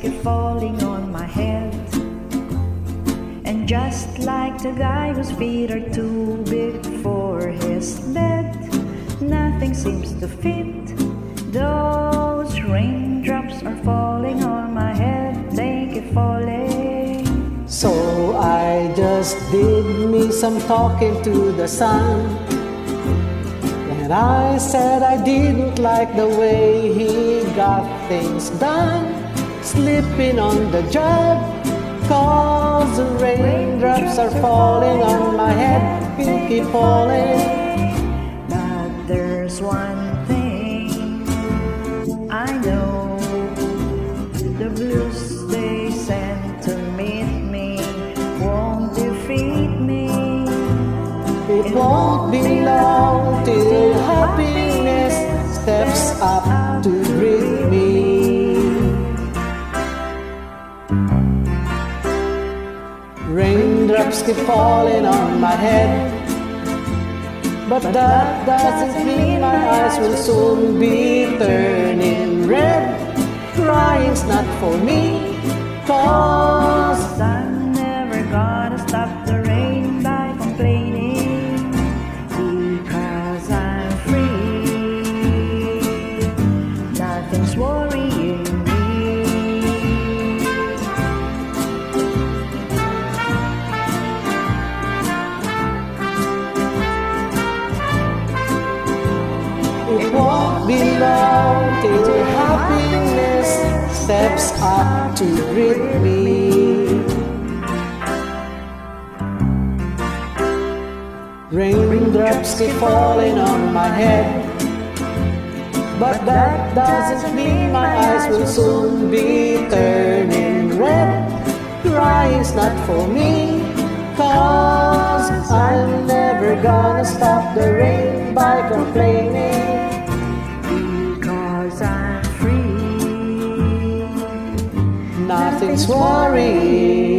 keep falling on my head. And just like the guy whose feet are too big for his bed, nothing seems to fit. Those raindrops are falling on my head, they keep falling. So I just did me some talking to the sun, and I said I didn't like the way he got things done, slipping on the job, 'cause the raindrops are falling on my head, they keep falling. But there's one thing I know, the blues they sent to meet me won't defeat me. It won't be long till happiness steps up to greet me. Raindrops keep falling on my head, but that doesn't mean my eyes will soon be turning red. Crying's not for me, 'cause I'm never gonna stop the rain by complaining, because I'm free. Nothing's worrying me. it won't be long till happiness steps up to greet me. Raindrops keep falling on my head, but that doesn't mean my eyes will soon be turning red. Crying's not for me, 'cause I'm never gonna stop the rain by complaining, Because I'm free. nothing's worrying.